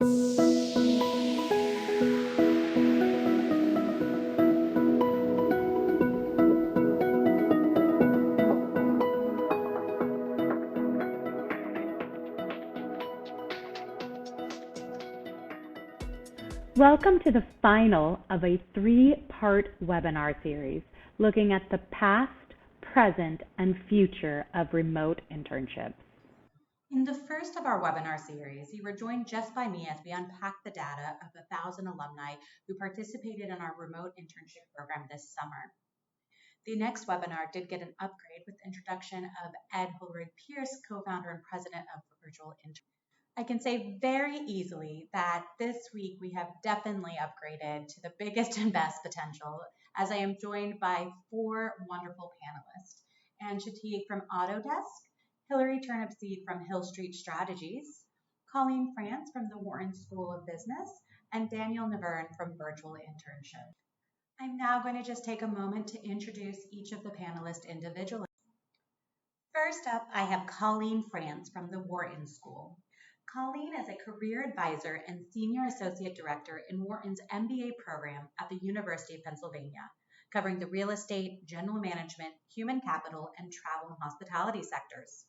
Welcome to the final of a three-part webinar series looking at the past, present, and future of remote internships. In the first of our webinar series, you were joined just by me as we unpacked the data of 1,000 alumni who participated in our remote internship program this summer. The next webinar did get an upgrade with the introduction of Ed Holroyd-Pierce, co-founder and president of Virtual Internship. I can say very easily that this week we have definitely upgraded to the biggest and best potential, as I am joined by four wonderful panelists: Ann Shtig from Autodesk, Turnipseed from Hill Street Strategies, Colleen France from the Wharton School of Business, and Daniel Nivern from Virtual Internship. I'm now going to just take a moment to introduce each of the panelists individually. First up, I have Colleen France from the Wharton School. Colleen is a career advisor and senior associate director in Wharton's MBA program at the University of Pennsylvania, covering the real estate, general management, human capital, and travel and hospitality sectors.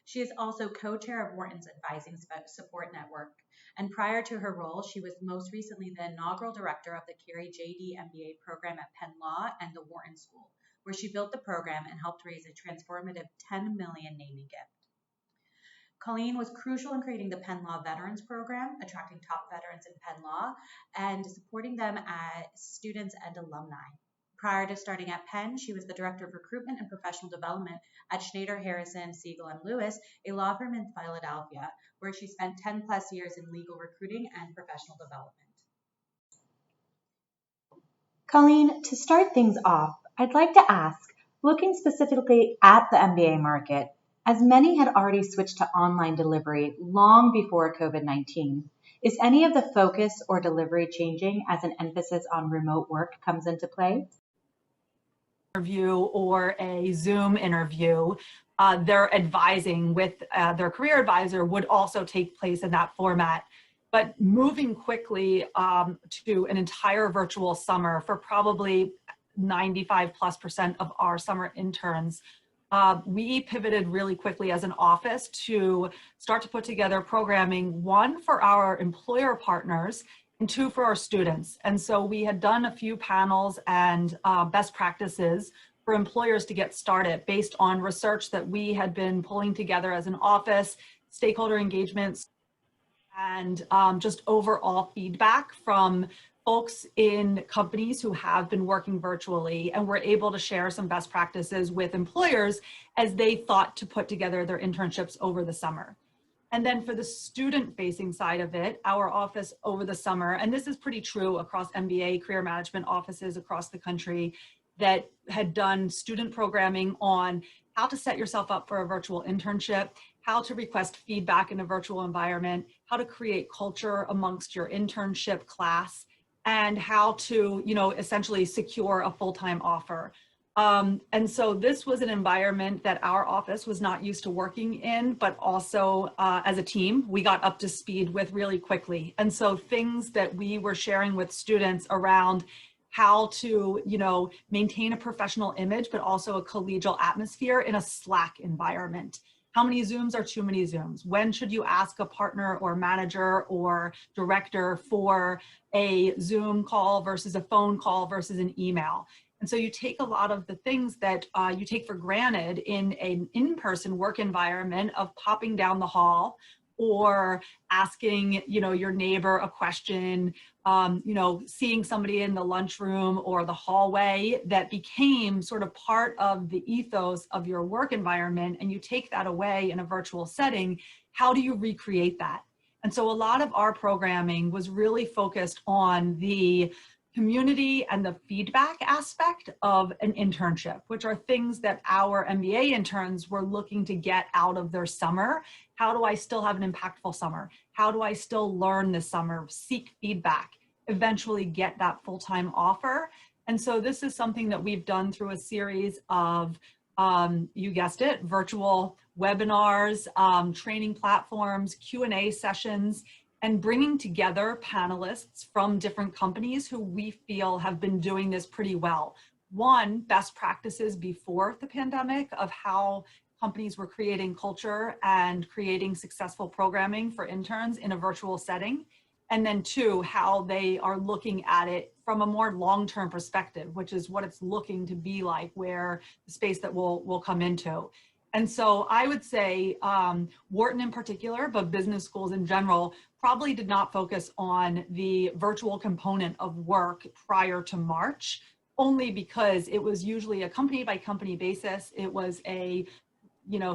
She is also co-chair of Wharton's Advising Support Network, and prior to her role, she was most recently the inaugural director of the Carey JD MBA program at Penn Law and the Wharton School, where she built the program and helped raise a transformative $10 million naming gift. Colleen was crucial in creating the Penn Law Veterans Program, attracting top veterans in Penn Law and supporting them as students and alumni. Prior to starting at Penn, she was the Director of Recruitment and Professional Development at Schneider, Harrison, Siegel & Lewis, a law firm in Philadelphia, where she spent 10 plus years in legal recruiting and professional development. Colleen, to start things off, I'd like to ask, looking specifically at the MBA market, as many had already switched to online delivery long before COVID-19, is any of the focus or delivery changing as an emphasis on remote work comes into play? Interview or a Zoom interview, their advising with their career advisor would also take place in that format. But moving quickly to an entire virtual summer for probably 95+% of our summer interns, we pivoted really quickly as an office to start to put together programming, one for our employer partners and two for our students. And so we had done a few panels and best practices for employers to get started based on research that we had been pulling together as an office, stakeholder engagements, and just overall feedback from folks in companies who have been working virtually, and were able to share some best practices with employers as they thought to put together their internships over the summer. And then for the student-facing side of it, our office over the summer, and this is pretty true across MBA career management offices across the country, that had done student programming on how to set yourself up for a virtual internship, how to request feedback in a virtual environment, how to create culture amongst your internship class, and how to, essentially secure a full-time offer. And so this was an environment that our office was not used to working in, but also as a team, we got up to speed with really quickly. And so things that we were sharing with students around how to, maintain a professional image, but also a collegial atmosphere in a Slack environment. How many Zooms are too many Zooms? When should you ask a partner or manager or director for a Zoom call versus a phone call versus an email? And so you take a lot of the things that you take for granted in an in-person work environment of popping down the hall or asking, your neighbor a question, seeing somebody in the lunchroom or the hallway, that became sort of part of the ethos of your work environment, and you take that away in a virtual setting. How do you recreate that? And so a lot of our programming was really focused on the community and the feedback aspect of an internship, which are things that our MBA interns were looking to get out of their summer. How do I still have an impactful summer? How do I still learn this summer, seek feedback, eventually get that full-time offer? And so this is something that we've done through a series of, you guessed it, virtual webinars, training platforms, Q&A sessions. and bringing together panelists from different companies who we feel have been doing this pretty well. One, best practices before the pandemic of how companies were creating culture and creating successful programming for interns in a virtual setting. And then two, how they are looking at it from a more long-term perspective, which is what it's looking to be like, where the space that we'll come into. And so I would say Wharton in particular, but business schools in general, probably did not focus on the virtual component of work prior to March, only because it was usually a company by company basis. It was a,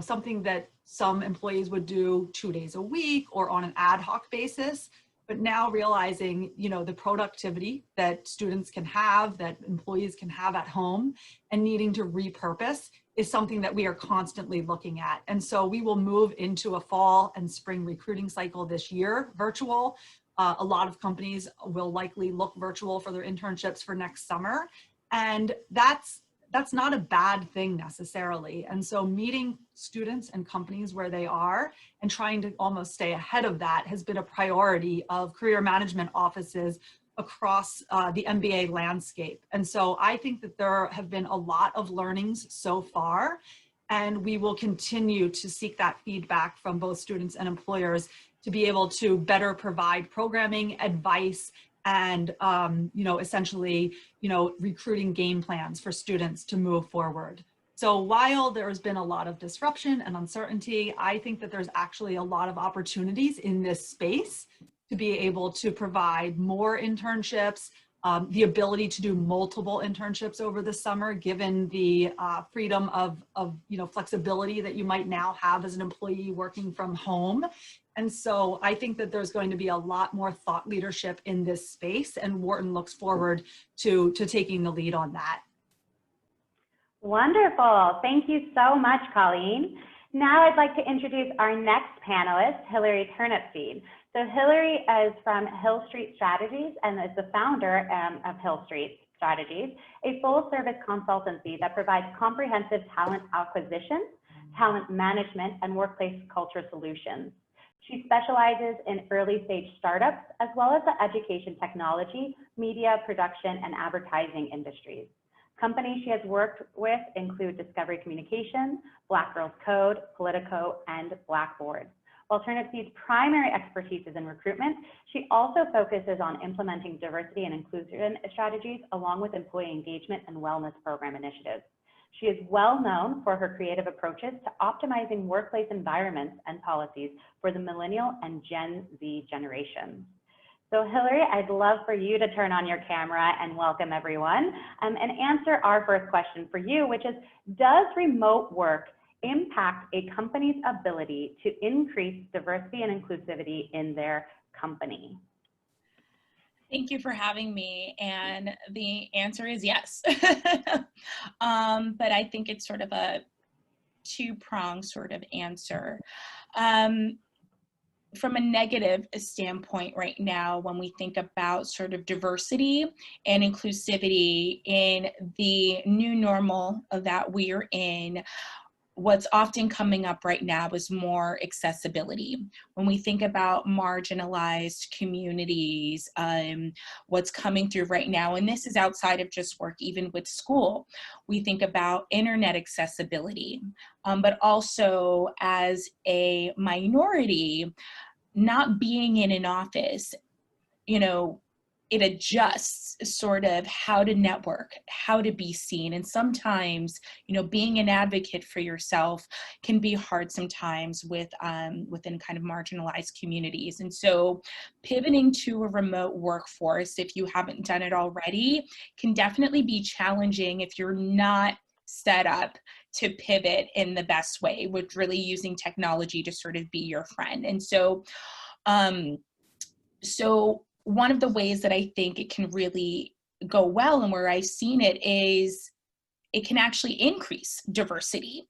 something that some employees would do 2 days a week or on an ad hoc basis. But now realizing, the productivity that students can have, that employees can have at home, and needing to repurpose is something that we are constantly looking at. And so we will move into a fall and spring recruiting cycle this year, virtual. A lot of companies will likely look virtual for their internships for next summer. And that's not a bad thing necessarily. And so meeting students and companies where they are and trying to almost stay ahead of that has been a priority of career management offices across the MBA landscape. And so I think that there have been a lot of learnings so far, and we will continue to seek that feedback from both students and employers to be able to better provide programming, advice, and essentially, recruiting game plans for students to move forward. So while there's been a lot of disruption and uncertainty, I think that there's actually a lot of opportunities in this space to be able to provide more internships, the ability to do multiple internships over the summer, given the freedom of flexibility that you might now have as an employee working from home. And so I think that there's going to be a lot more thought leadership in this space, and Wharton looks forward to taking the lead on that. Wonderful. Thank you so much, Colleen. Now I'd like to introduce our next panelist, Hillary Turnipseed. So Hillary is from Hill Street Strategies and is the founder of Hill Street Strategies, a full-service consultancy that provides comprehensive talent acquisition, talent management, and workplace culture solutions. She specializes in early-stage startups, as well as the education technology, media, production, and advertising industries. Companies she has worked with include Discovery Communications, Black Girls Code, Politico, and Blackboard. While Turnipseed's primary expertise is in recruitment, she also focuses on implementing diversity and inclusion strategies along with employee engagement and wellness program initiatives. She is well known for her creative approaches to optimizing workplace environments and policies for the millennial and Gen Z generations. So Hillary, I'd love for you to turn on your camera and welcome everyone and answer our first question for you, which is, does remote work impact a company's ability to increase diversity and inclusivity in their company? Thank you for having me, and the answer is yes. But I think it's sort of a two-pronged sort of answer. From a negative standpoint right now, when we think about sort of diversity and inclusivity in the new normal that we're in, what's often coming up right now is more accessibility. When we think about marginalized communities, what's coming through right now, and this is outside of just work, even with school, we think about internet accessibility, but also as a minority, not being in an office, it adjusts sort of how to network, how to be seen. And sometimes, being an advocate for yourself can be hard sometimes within kind of marginalized communities. And so pivoting to a remote workforce, if you haven't done it already, can definitely be challenging if you're not set up to pivot in the best way, with really using technology to sort of be your friend. And so, one of the ways that I think it can really go well, and where I've seen it, is it can actually increase diversity.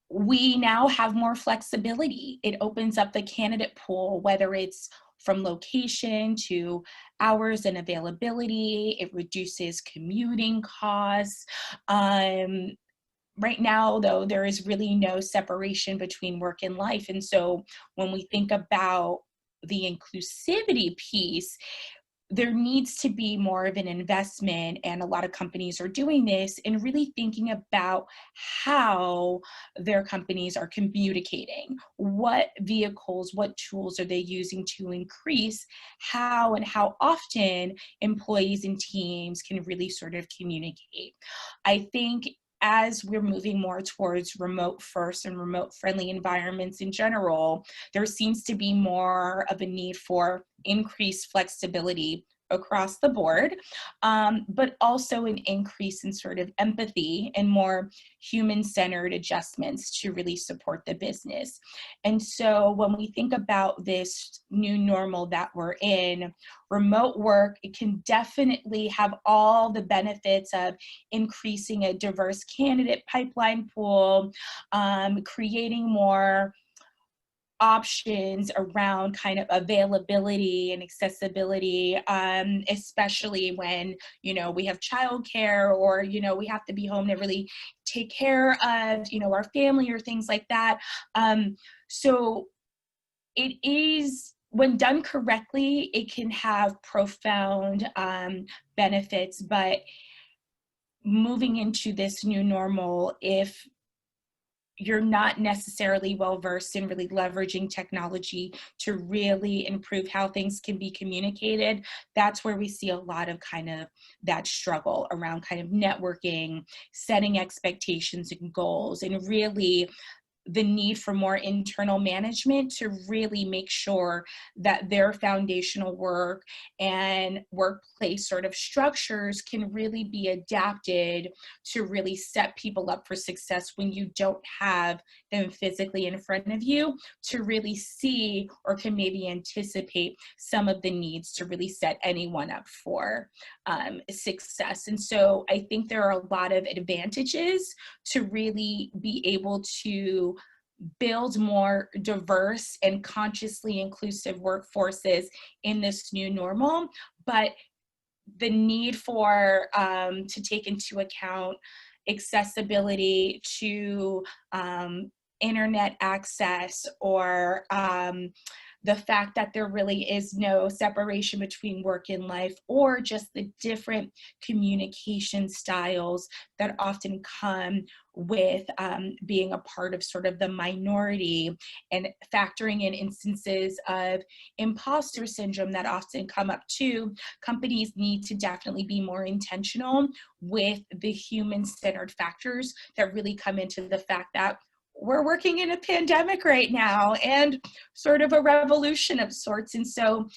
We now have more flexibility. It opens up the candidate pool, whether it's from location to hours and availability. It reduces commuting costs. Right now, though, there is really no separation between work and life. And so when we think about the inclusivity piece, there needs to be more of an investment, and a lot of companies are doing this, in really thinking about how their companies are communicating. What vehicles, what tools are they using to increase how and how often employees and teams can really sort of communicate. I think as we're moving more towards remote first and remote friendly environments in general, there seems to be more of a need for increased flexibility across the board, but also an increase in sort of empathy and more human-centered adjustments to really support the business. And so when we think about this new normal that we're in, remote work, it can definitely have all the benefits of increasing a diverse candidate pipeline pool, creating more options around kind of availability and accessibility, especially when, we have childcare, or, we have to be home to really take care of, our family or things like that. So it is, when done correctly, it can have profound benefits, but moving into this new normal, if you're not necessarily well-versed in really leveraging technology to really improve how things can be communicated, that's where we see a lot of kind of that struggle around kind of networking, setting expectations and goals, and really the need for more internal management to really make sure that their foundational work and workplace sort of structures can really be adapted to really set people up for success when you don't have them physically in front of you, to really see or can maybe anticipate some of the needs to really set anyone up for success. And so I think there are a lot of advantages to really be able to build more diverse and consciously inclusive workforces in this new normal, but the need for to take into account accessibility to internet access, or the fact that there really is no separation between work and life, or just the different communication styles that often come with being a part of sort of the minority, and factoring in instances of imposter syndrome that often come up too. Companies need to definitely be more intentional with the human-centered factors that really come into the fact that we're working in a pandemic right now and sort of a revolution of sorts. And so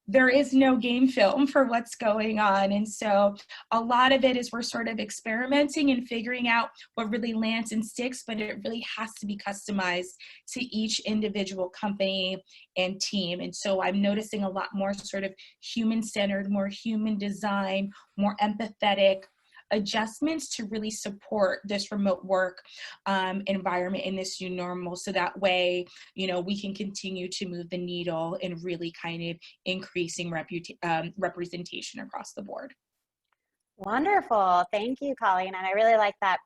there is no game film for what's going on. And so a lot of it is we're sort of experimenting and figuring out what really lands and sticks, but it really has to be customized to each individual company and team. And so I'm noticing a lot more sort of human-centered, more human design, more empathetic adjustments to really support this remote work environment in this new normal, so that way, we can continue to move the needle and really kind of increasing representation across the board. Wonderful. Thank you, Colleen. And I really like that.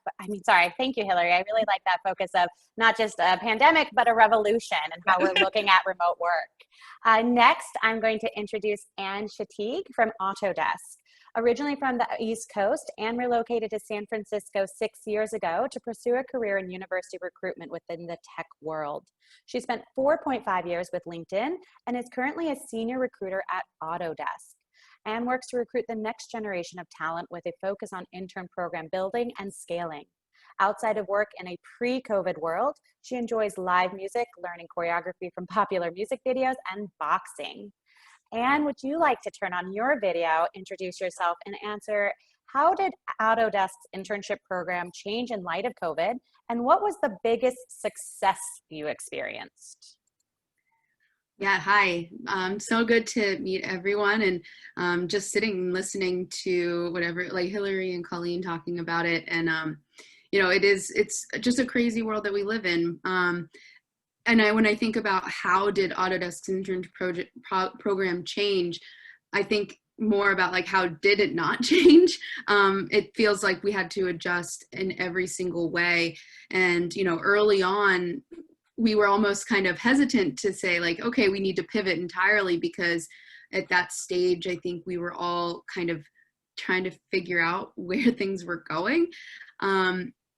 Thank you, Hillary. I really like that focus of not just a pandemic, but a revolution, and how we're looking at remote work. Next, I'm going to introduce Ann Shtig from Autodesk. Originally from the East Coast, Ann relocated to San Francisco 6 years ago to pursue a career in university recruitment within the tech world. She spent 4.5 years with LinkedIn and is currently a senior recruiter at Autodesk. Ann works to recruit the next generation of talent with a focus on intern program building and scaling. Outside of work in a pre-COVID world, she enjoys live music, learning choreography from popular music videos, and boxing. Ann, would you like to turn on your video, introduce yourself, and answer, how did Autodesk's internship program change in light of COVID, and what was the biggest success you experienced? Yeah, hi. So good to meet everyone, and just sitting and listening to whatever, like Hillary and Colleen talking about it. And, it's just a crazy world that we live in. And when I think about how did Autodesk's internship program change, I think more about like, how did it not change? It feels like we had to adjust in every single way. And, early on, we were almost kind of hesitant to say like, okay, we need to pivot entirely, because at that stage, I think we were all kind of trying to figure out where things were going.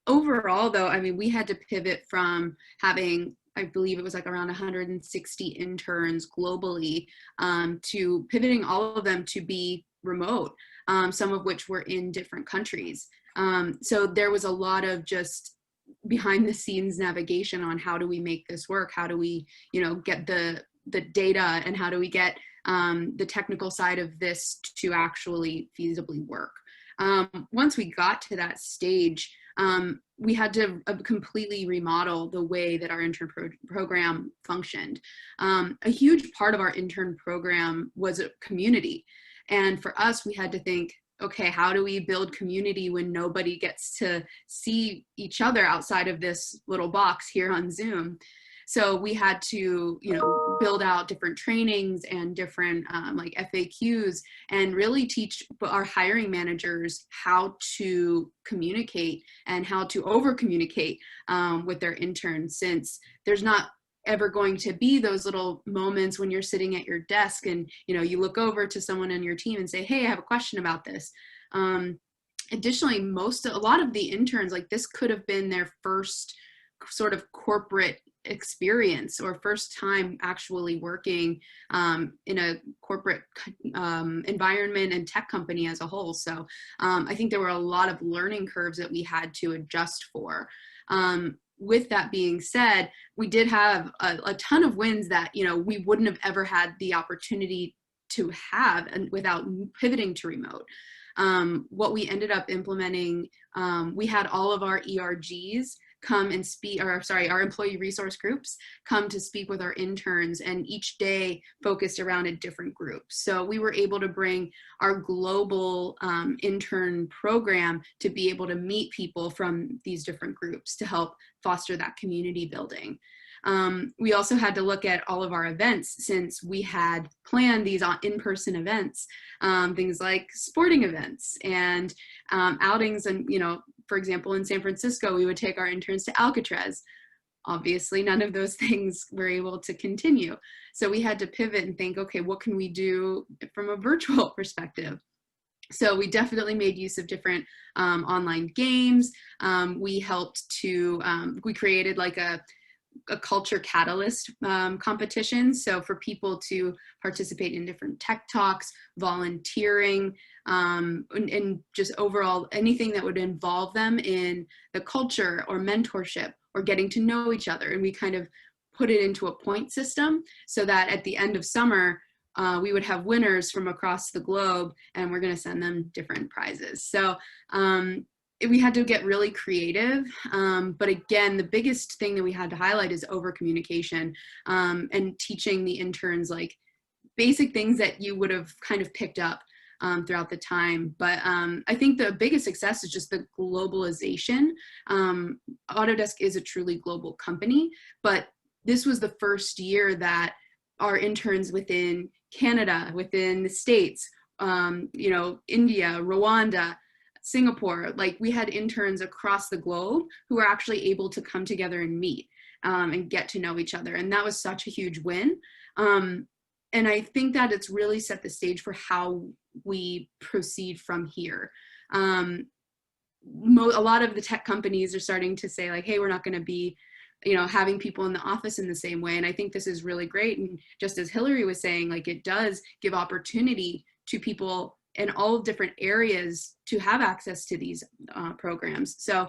Overall, though, I mean, we had to pivot from having, I believe it was like around 160 interns globally, to pivoting all of them to be remote, some of which were in different countries. So there was a lot of just behind the scenes navigation on how do we make this work? How do we, get the data, and how do we get the technical side of this to actually feasibly work? Once we got to that stage, we had to completely remodel the way that our intern program functioned. A huge part of our intern program was a community. And for us, we had to think, okay, how do we build community when nobody gets to see each other outside of this little box here on Zoom? So we had to, build out different trainings and different like FAQs, and really teach our hiring managers how to communicate and how to over communicate with their interns, since there's not ever going to be those little moments when you're sitting at your desk and you look over to someone on your team and say, hey, I have a question about this. Additionally, a lot of the interns, like, this could have been their first sort of corporate experience or first time actually working in a corporate environment and tech company as a whole. So I think there were a lot of learning curves that we had to adjust for. With that being said, we did have a ton of wins that, we wouldn't have ever had the opportunity to have and without pivoting to remote. What we ended up implementing, we had all of our ERGs come and speak, our employee resource groups come to speak with our interns, and each day focused around a different group. So we were able to bring our global intern program to be able to meet people from these different groups to help foster that community building. We also had to look at all of our events, since we had planned these in-person events, things like sporting events and outings. And, for example, in San Francisco, we would take our interns to Alcatraz. Obviously, none of those things were able to continue. So we had to pivot and think, okay, what can we do from a virtual perspective? So we definitely made use of different online games. We created like a culture catalyst competition. So for people to participate in different tech talks, volunteering, and just overall anything that would involve them in the culture or mentorship or getting to know each other. And we kind of put it into a point system so that at the end of summer, we would have winners from across the globe, and we're going to send them different prizes. So we had to get really creative. But again, the biggest thing that we had to highlight is over communication, and teaching the interns like basic things that you would have kind of picked up throughout the time. But I think the biggest success is just the globalization. Autodesk is a truly global company, but this was the first year that our interns within Canada, within the States, India, Rwanda, Singapore, like we had interns across the globe who were actually able to come together and meet and get to know each other. And that was such a huge win. And I think that it's really set the stage for how we proceed from here. A lot of the tech companies are starting to say like, hey, we're not going to be having people in the office in the same way. And I think this is really great. And just as Hillary was saying, like it does give opportunity to people in all different areas to have access to these programs. So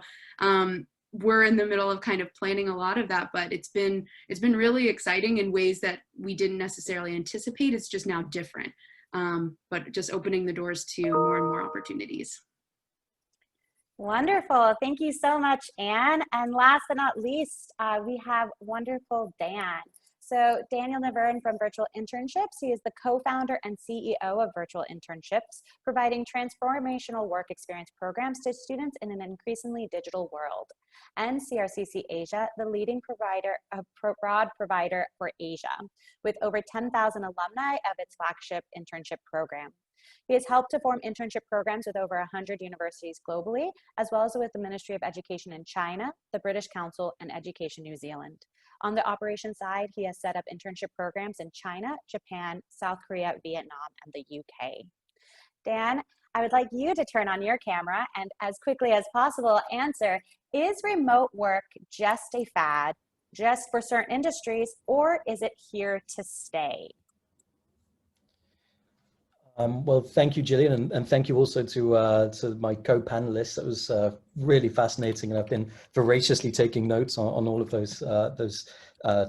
we're in the middle of kind of planning a lot of that, but it's been really exciting in ways that we didn't necessarily anticipate. It's just now different, but just opening the doors to more and more opportunities. Wonderful. Thank you so much, Ann. And last but not least, we have wonderful Dan. So Daniel Nivern from Virtual Internships. He is the co-founder and CEO of Virtual Internships, providing transformational work experience programs to students in an increasingly digital world. And CRCC Asia, the leading broad provider for Asia, with over 10,000 alumni of its flagship internship program. He has helped to form internship programs with over 100 universities globally, as well as with the Ministry of Education in China, the British Council, and Education New Zealand. On the operations side, he has set up internship programs in China, Japan, South Korea, Vietnam, and the UK. Dan, I would like you to turn on your camera and as quickly as possible answer, is remote work just a fad, just for certain industries, or is it here to stay? Well, thank you, Jillian, and thank you also to my co-panelists. That was really fascinating, and I've been voraciously taking notes on all of those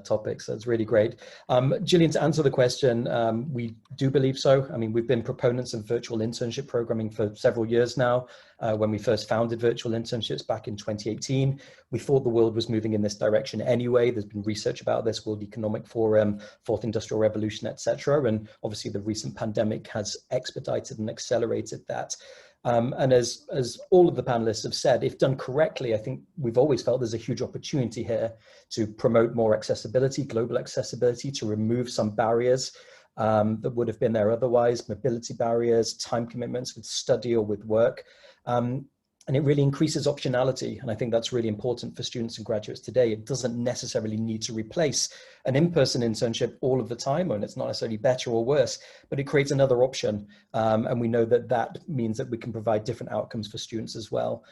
topics. That's really great. Jillian, to answer the question, we do believe so. I mean, we've been proponents of virtual internship programming for several years now. When we first founded Virtual Internships back in 2018, we thought the world was moving in this direction anyway. There's been research about this, World Economic Forum, Fourth Industrial Revolution, etc. And obviously the recent pandemic has expedited and accelerated that. And as all of the panelists have said, if done correctly, I think we've always felt there's a huge opportunity here to promote more accessibility, global accessibility, to remove some barriers that would have been there otherwise, mobility barriers, time commitments with study or with work. And it really increases optionality. And I think that's really important for students and graduates today. It doesn't necessarily need to replace an in-person internship all of the time, and it's not necessarily better or worse, but it creates another option. And we know that that means that we can provide different outcomes for students as well.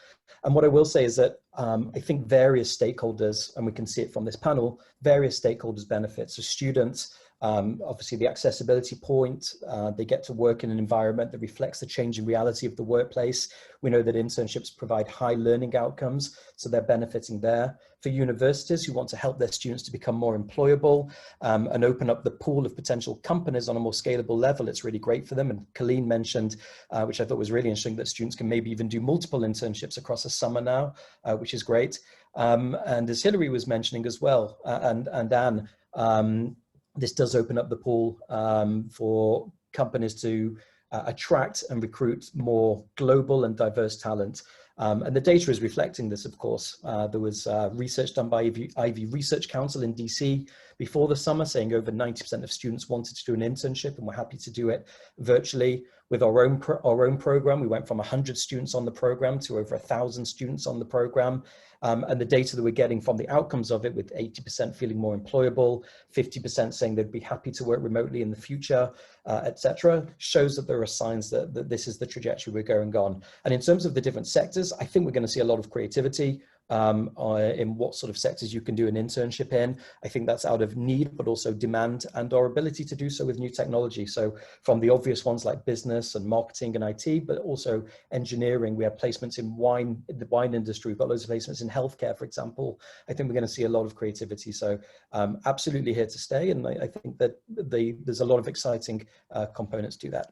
And what I will say is that I think various stakeholders, and we can see it from this panel, various stakeholders benefit. So students, obviously the accessibility point, they get to work in an environment that reflects the changing reality of the workplace. We know that internships provide high learning outcomes, so they're benefiting there. For universities who want to help their students to become more employable and open up the pool of potential companies on a more scalable level, it's really great for them. And Colleen mentioned, which I thought was really interesting, that students can maybe even do multiple internships across a summer now, which is great. And as Hilary was mentioning as well, and Anne, this does open up the pool for companies to attract and recruit more global and diverse talent. And the data is reflecting this, of course. There was research done by Ivy Research Council in DC before the summer saying over 90% of students wanted to do an internship and were happy to do it virtually. With our own program, we went from 100 students on the program to over 1,000 students on the program. And the data that we're getting from the outcomes of it, with 80% feeling more employable, 50% saying they'd be happy to work remotely in the future, etc., shows that there are signs that this is the trajectory we're going on. And in terms of the different sectors, I think we're going to see a lot of creativity in what sort of sectors you can do an internship in. I think that's out of need, but also demand and our ability to do so with new technology. So from the obvious ones like business and marketing and IT, but also engineering, we have placements in the wine industry. We've got loads of placements in healthcare, for example. I think we're going to see a lot of creativity. So absolutely here to stay. And I think that there's a lot of exciting components to that.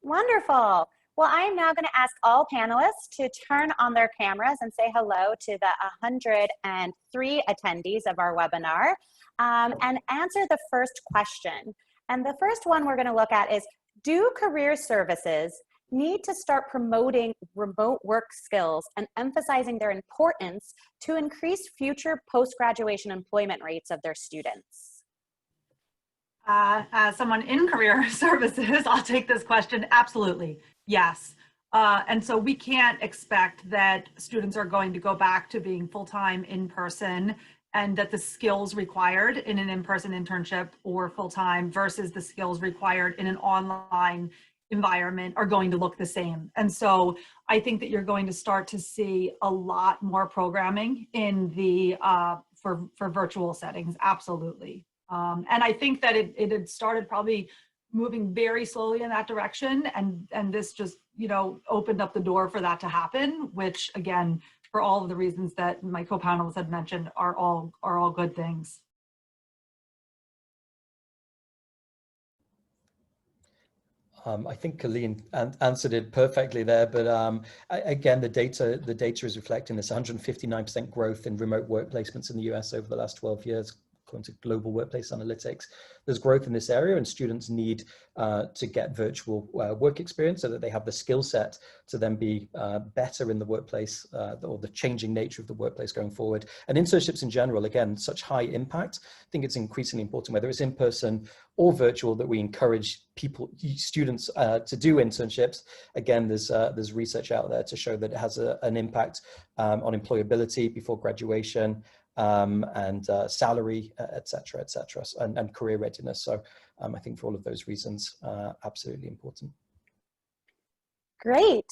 Wonderful. Well, I am now going to ask all panelists to turn on their cameras and say hello to the 103 attendees of our webinar and answer the first question. And the first one we're going to look at is, do career services need to start promoting remote work skills and emphasizing their importance to increase future post-graduation employment rates of their students? As someone in career services, I'll take this question. Absolutely. Yes. And so we can't expect that students are going to go back to being full-time in person, and that the skills required in an in-person internship or full-time versus the skills required in an online environment are going to look the same. And so I think that you're going to start to see a lot more programming in the for virtual settings. Absolutely. And I think that it had started probably moving very slowly in that direction, and this just, you know, opened up the door for that to happen, which again, for all of the reasons that my co-panelists had mentioned, are all good things. I think Colleen answered it perfectly there, but again, the data is reflecting this 159% growth in remote work placements in the US over the last 12 years. According to Global Workplace Analytics, there's growth in this area, and students need to get virtual work experience so that they have the skill set to then be better in the workplace or the changing nature of the workplace going forward. And internships in general, again, such high impact. I think it's increasingly important, whether it's in person or virtual, that we encourage students to do internships. Again, there's research out there to show that it has an impact on employability before graduation, and salary, et cetera, and career readiness. So I think for all of those reasons, absolutely important. Great.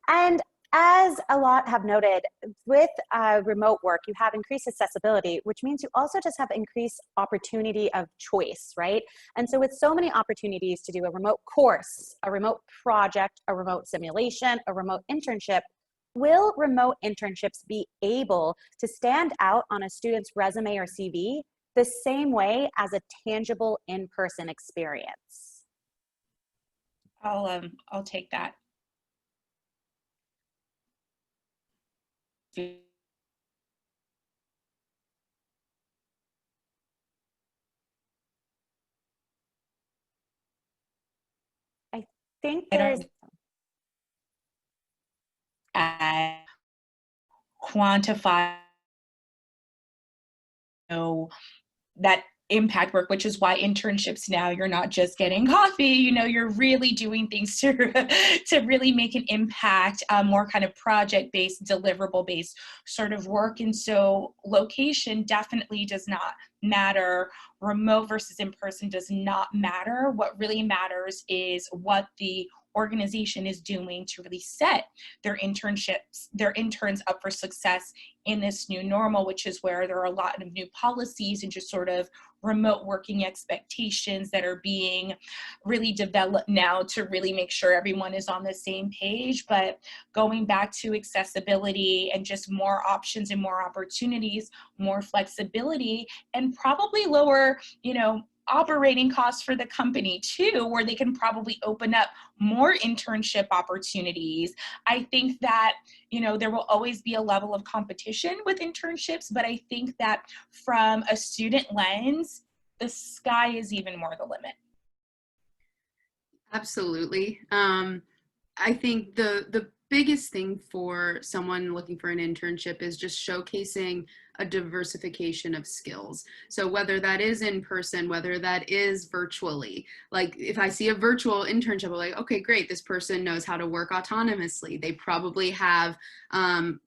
And as a lot have noted, with remote work, you have increased accessibility, which means you also just have increased opportunity of choice, right? And so with so many opportunities to do a remote course, a remote project, a remote simulation, a remote internship, will remote internships be able to stand out on a student's resume or CV the same way as a tangible in-person experience? I'll take that. I think there's quantify that impact work, which is why internships now, you're not just getting coffee, you're really doing things to really make an impact, more kind of project-based, deliverable-based sort of work. And so location definitely does not matter. Remote versus in-person does not matter. What really matters is what the organization is doing to really set their interns up for success in this new normal, which is where there are a lot of new policies and just sort of remote working expectations that are being really developed now to really make sure everyone is on the same page. But going back to accessibility and just more options and more opportunities, more flexibility, and probably lower, operating costs for the company too, where they can probably open up more internship opportunities. I think that, there will always be a level of competition with internships, but I think that from a student lens, the sky is even more the limit. Absolutely. I think the biggest thing for someone looking for an internship is just showcasing a diversification of skills. So whether that is in person, whether that is virtually, like if I see a virtual internship, I'm like, okay, great, this person knows how to work autonomously. They probably have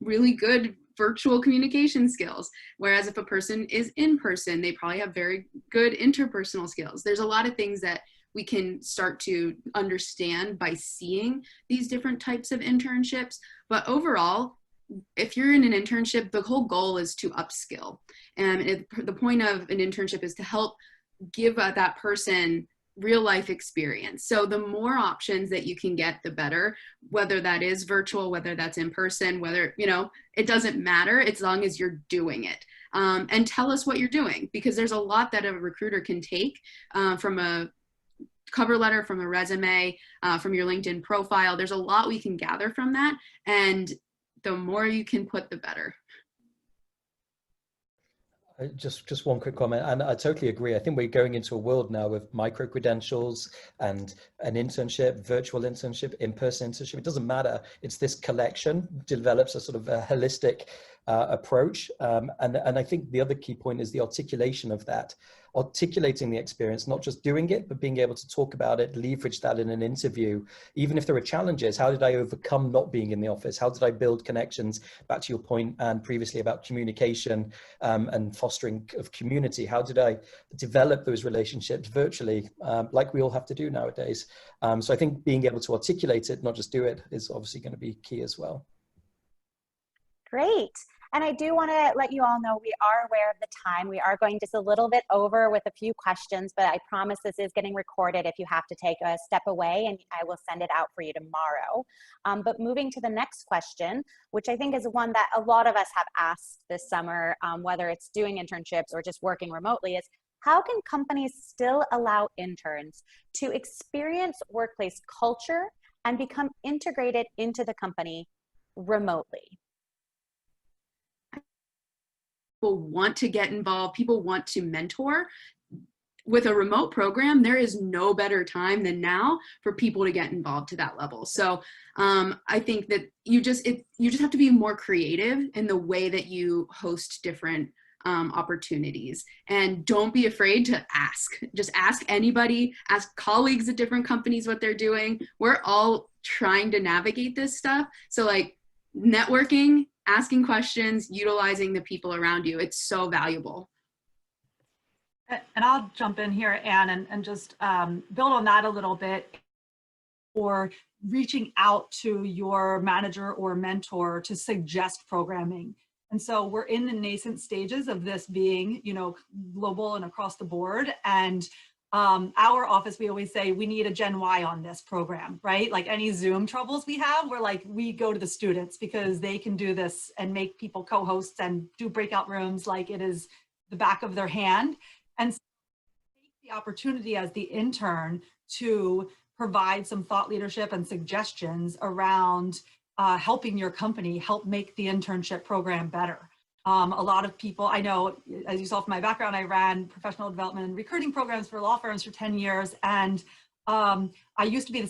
really good virtual communication skills. Whereas if a person is in person, they probably have very good interpersonal skills. There's a lot of things that we can start to understand by seeing these different types of internships. But overall, if you're in an internship, the whole goal is to upskill. And the point of an internship is to help give that person real life experience. So the more options that you can get, the better, whether that is virtual, whether that's in person, whether, it doesn't matter as long as you're doing it. And tell us what you're doing, because there's a lot that a recruiter can take from a cover letter, from a resume, from your LinkedIn profile. There's a lot we can gather from that. And the more you can put, the better. Just one quick comment, and I totally agree. I think we're going into a world now with micro credentials and an internship, virtual internship, in-person internship. It doesn't matter. It's this collection develops a sort of a holistic approach. And I think the other key point is the articulation of that, articulating the experience, not just doing it, but being able to talk about it, leverage that in an interview. Even if there are challenges, how did I overcome not being in the office? How did I build connections? Back to your point, and previously about communication and fostering of community. How did I develop those relationships virtually, like we all have to do nowadays? So I think being able to articulate it, not just do it, is obviously going to be key as well. Great. And I do want to let you all know we are aware of the time. We are going just a little bit over with a few questions, but I promise this is getting recorded if you have to take a step away, and I will send it out for you tomorrow. But moving to the next question, which I think is one that a lot of us have asked this summer, whether it's doing internships or just working remotely, is how can companies still allow interns to experience workplace culture and become integrated into the company remotely? People want to get involved, people want to mentor. With a remote program, there is no better time than now for people to get involved to that level. So I think that you just have to be more creative in the way that you host different opportunities, and don't be afraid to ask. Just ask anybody, ask colleagues at different companies what they're doing. We're all trying to navigate this stuff. So like, networking, asking questions, utilizing the people around you. It's so valuable. And I'll jump in here, Ann, and just build on that a little bit, or reaching out to your manager or mentor to suggest programming. And so we're in the nascent stages of this being, you know, global and across the board. And our office, we always say we need a Gen Y on this program, right? Like any Zoom troubles we have, we're like, we go to the students because they can do this and make people co-hosts and do breakout rooms like it is the back of their hand. And so take the opportunity as the intern to provide some thought leadership and suggestions around helping your company help make the internship program better. A lot of people, I know, as you saw from my background, I ran professional development and recruiting programs for law firms for 10 years. And I used to be the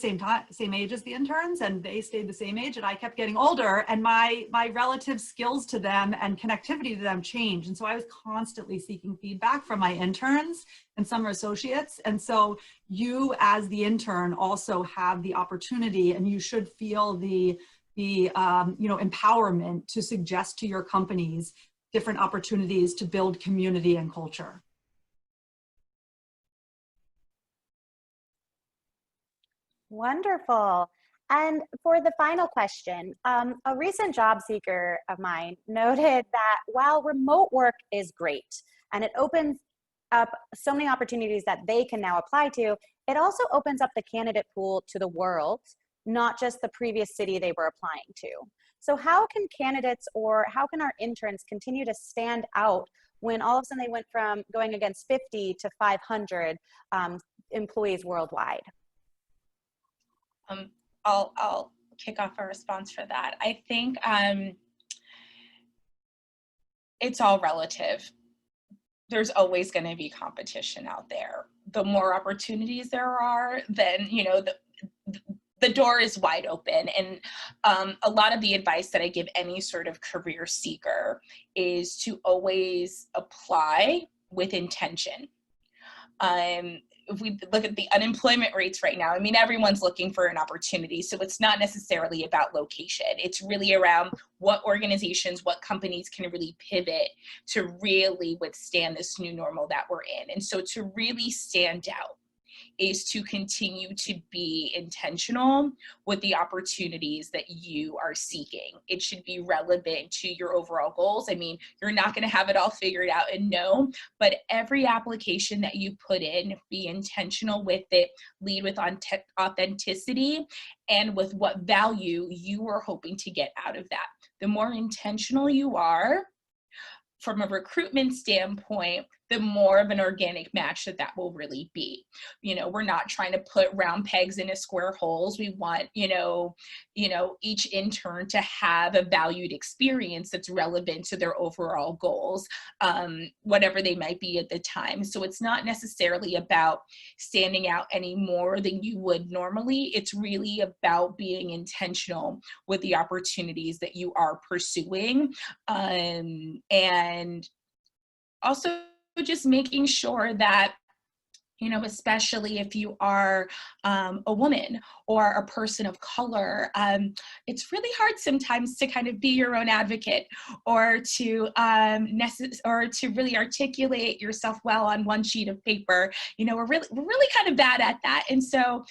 same age as the interns, and they stayed the same age, and I kept getting older, and my relative skills to them and connectivity to them changed. And so I was constantly seeking feedback from my interns and summer associates. And so you as the intern also have the opportunity, and you should feel the you know, empowerment to suggest to your companies different opportunities to build community and culture. Wonderful. And for the final question, a recent job seeker of mine noted that while remote work is great and it opens up so many opportunities that they can now apply to, it also opens up the candidate pool to the world, not just the previous city they were applying to. So how can candidates, or how can our interns continue to stand out when all of a sudden they went from going against 50 to 500 employees worldwide? I'll kick off a response for that. I think it's all relative. There's always going to be competition out there. The more opportunities there are, then, you know, the door is wide open. And a lot of the advice that I give any sort of career seeker is to always apply with intention. If we look at the unemployment rates right now, I mean, everyone's looking for an opportunity. So it's not necessarily about location. It's really around what organizations, what companies can really pivot to really withstand this new normal that we're in. And so to really stand out is to continue to be intentional with the opportunities that you are seeking. It should be relevant to your overall goals. I mean, you're not going to have it all figured out and know, but every application that you put in, be intentional with it, lead with authenticity and with what value you are hoping to get out of that. The more intentional you are, from a recruitment standpoint, the more of an organic match that will really be. You know, we're not trying to put round pegs into square holes. We want, you know, each intern to have a valued experience that's relevant to their overall goals, whatever they might be at the time. So it's not necessarily about standing out any more than you would normally. It's really about being intentional with the opportunities that you are pursuing, and also just making sure that, you know, especially if you are a woman or a person of color, it's really hard sometimes to kind of be your own advocate or to really articulate yourself well on one sheet of paper. You know, we're really kind of bad at that. And so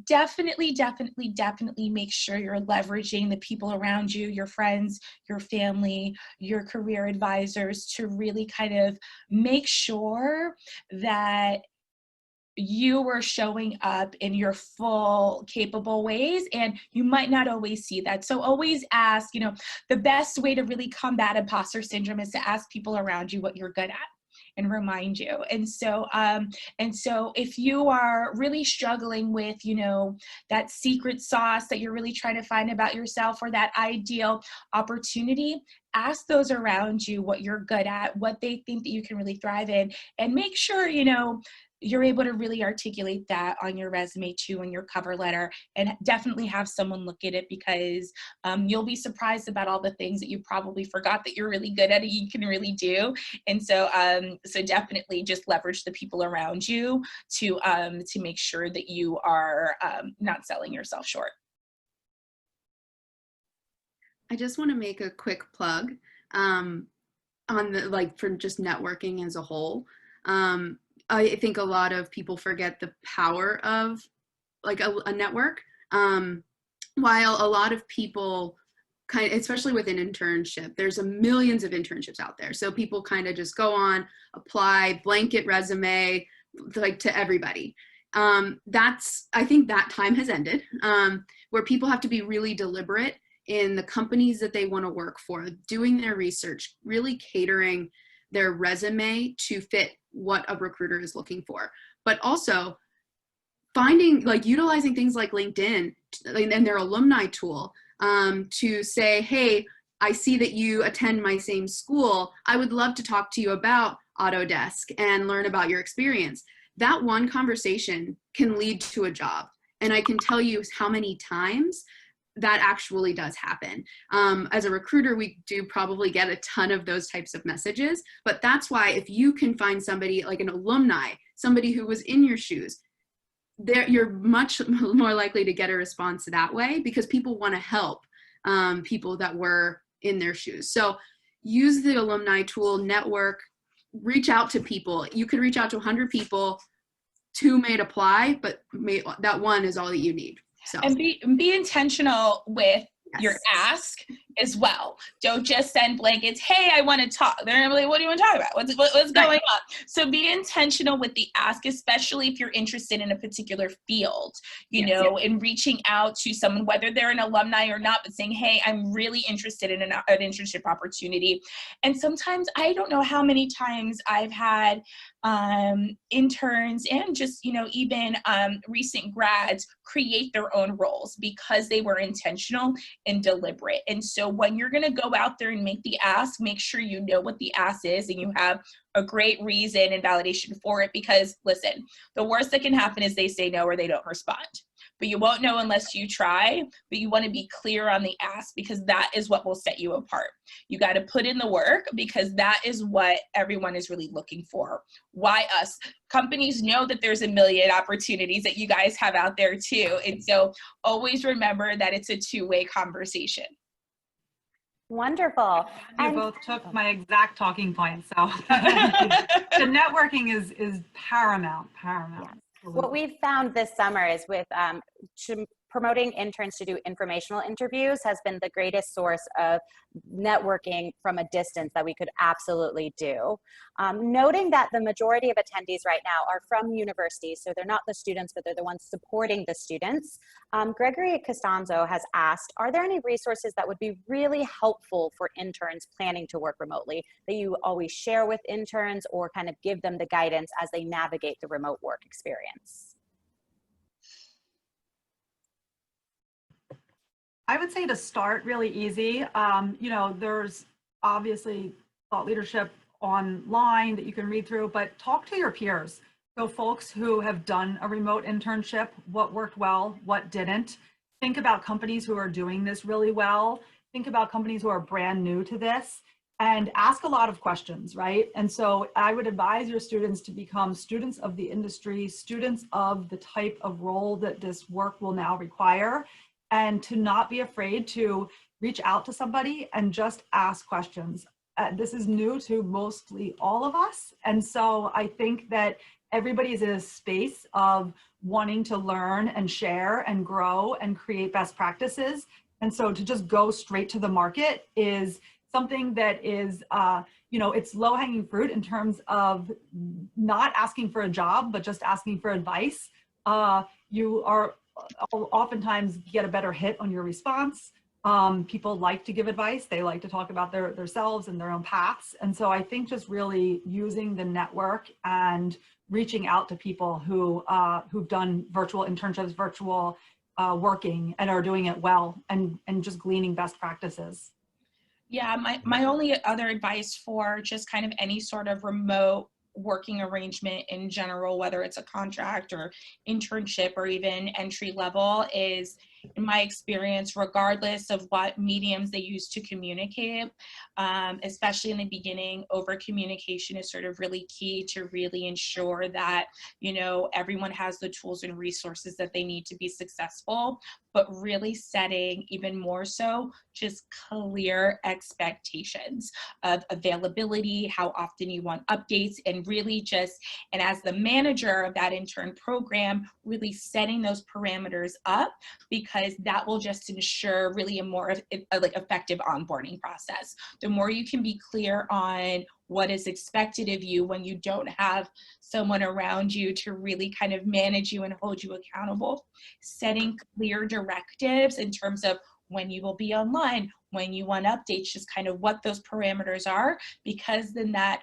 definitely make sure you're leveraging the people around you, your friends, your family, your career advisors, to really kind of make sure that you are showing up in your full capable ways, and you might not always see that. So always ask, you know, the best way to really combat imposter syndrome is to ask people around you what you're good at and remind you. And so if you are really struggling with, you know, that secret sauce that you're really trying to find about yourself, or that ideal opportunity, ask those around you what you're good at, what they think that you can really thrive in, and make sure, you know, you're able to really articulate that on your resume too, and your cover letter, and definitely have someone look at it, because you'll be surprised about all the things that you probably forgot that you're really good at and you can really do. And so so definitely just leverage the people around you to make sure that you are not selling yourself short. I just want to make a quick plug on the, for just networking as a whole. I think a lot of people forget the power of a network. While a lot of people especially with an internship, there's millions of internships out there. So people kind of just go on, apply, blanket resume, to everybody. I think that time has ended, where people have to be really deliberate in the companies that they want to work for, doing their research, really catering their resume to fit what a recruiter is looking for. But also finding, utilizing things like LinkedIn and their alumni tool to say, hey, I see that you attend my same school. I would love to talk to you about Autodesk and learn about your experience. That one conversation can lead to a job. And I can tell you how many times that actually does happen. As a recruiter, we do probably get a ton of those types of messages, but that's why if you can find somebody like an alumni, somebody who was in your shoes, you're much more likely to get a response that way, because people want to help people that were in their shoes. So use the alumni tool, network, reach out to people. You could reach out to 100 people, 2 may apply, but that one is all that you need. So. And be intentional with yes. your ask as well. Don't just send blankets. Hey, I want to talk. They're gonna be like, what do you want to talk about? What's going on? So be intentional with the ask, especially if you're interested in a particular field, you know, and reaching out to someone, whether they're an alumni or not, but saying, hey, I'm really interested in an internship opportunity. And sometimes, I don't know how many times I've had interns and just, even recent grads create their own roles because they were intentional and deliberate. And so when you're going to go out there and make the ask, make sure you know what the ask is and you have a great reason and validation for it, because listen, the worst that can happen is they say no or they don't respond. But you won't know unless you try, but you want to be clear on the ask, because that is what will set you apart. You got to put in the work, because that is what everyone is really looking for. Why us? Companies know that there's a million opportunities that you guys have out there too. And so always remember that it's a two-way conversation. Wonderful. You both took my exact talking points. So the networking is paramount. Yes. What we've found this summer is with promoting interns to do informational interviews has been the greatest source of networking from a distance that we could absolutely do. Noting that the majority of attendees right now are from universities, so they're not the students, but they're the ones supporting the students. Gregory Costanzo has asked, are there any resources that would be really helpful for interns planning to work remotely that you always share with interns, or kind of give them the guidance as they navigate the remote work experience? I would say to start really easy. There's obviously thought leadership online that you can read through, but talk to your peers. So folks who have done a remote internship, what worked well, what didn't. Think about companies who are doing this really well. Think about companies who are brand new to this, and ask a lot of questions, right? And so I would advise your students to become students of the industry, students of the type of role that this work will now require, and to not be afraid to reach out to somebody and just ask questions. This is new to mostly all of us. And so I think that everybody is in a space of wanting to learn and share and grow and create best practices. And so to just go straight to the market is something that is, it's low-hanging fruit in terms of not asking for a job, but just asking for advice. You are oftentimes get a better hit on your response. People like to give advice. They like to talk about themselves and their own paths. And so I think just really using the network and reaching out to people who've done virtual internships, virtual working, and are doing it well, and just gleaning best practices. Yeah, my only other advice for just kind of any sort of remote working arrangement in general, whether it's a contract or internship or even entry level, is in my experience, regardless of what mediums they use to communicate, especially in the beginning, over communication is sort of really key to really ensure that, you know, everyone has the tools and resources that they need to be successful, but really setting even more so just clear expectations of availability, how often you want updates, and really just, and as the manager of that intern program, really setting those parameters up, because that will just ensure really a more effective onboarding process. The more you can be clear on what is expected of you when you don't have someone around you to really kind of manage you and hold you accountable, setting clear directives in terms of when you will be online, when you want updates, just kind of what those parameters are, because then that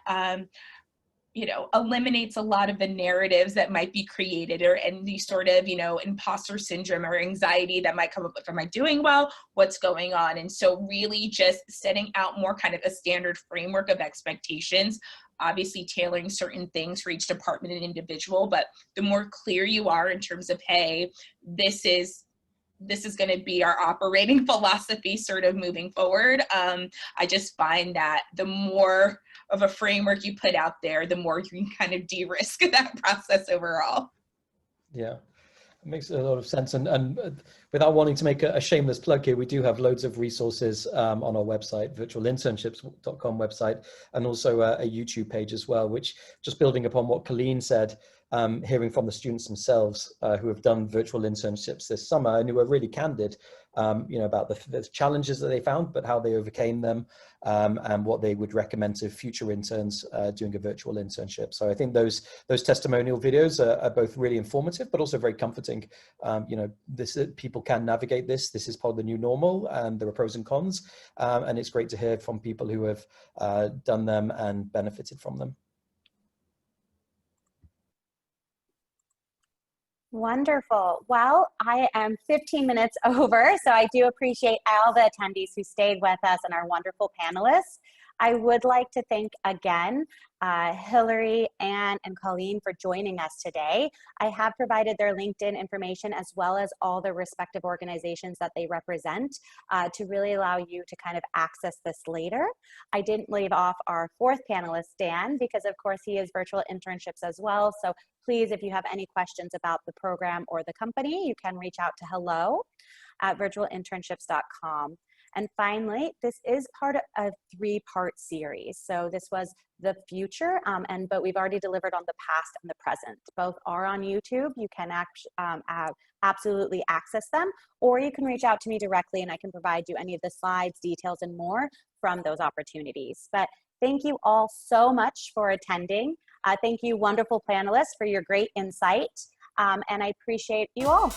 you know, eliminates a lot of the narratives that might be created, or and the sort of, you know, imposter syndrome or anxiety that might come up with, am I doing well? What's going on? And so really just setting out more kind of a standard framework of expectations, obviously tailoring certain things for each department and individual, but the more clear you are in terms of, hey, this is going to be our operating philosophy sort of moving forward. I just find that the more of a framework you put out there, the more you can kind of de-risk that process overall. Yeah, it makes a lot of sense. And without wanting to make a shameless plug here, we do have loads of resources on our website, virtualinternships.com website, and also a YouTube page as well, which, just building upon what Colleen said, hearing from the students themselves who have done virtual internships this summer and who are really candid, you know, about the challenges that they found, but how they overcame them, and what they would recommend to future interns doing a virtual internship. So I think those testimonial videos are both really informative, but also very comforting. You know, people can navigate this. This is part of the new normal, and there are pros and cons, and it's great to hear from people who have done them and benefited from them. Wonderful. Well, I am 15 minutes over, so I do appreciate all the attendees who stayed with us and our wonderful panelists. I would like to thank again Hillary, Ann, and Colleen for joining us today. I have provided their LinkedIn information as well as all the respective organizations that they represent to really allow you to kind of access this later. I didn't leave off our fourth panelist, Dan, because of course he is Virtual Internships as well. So please, if you have any questions about the program or the company, you can reach out to hello@virtualinternships.com. And finally, this is part of a 3-part series. So this was the future, but we've already delivered on the past and the present. Both are on YouTube. You can absolutely access them, or you can reach out to me directly and I can provide you any of the slides, details, and more from those opportunities. But thank you all so much for attending. Thank you, wonderful panelists, for your great insight. And I appreciate you all.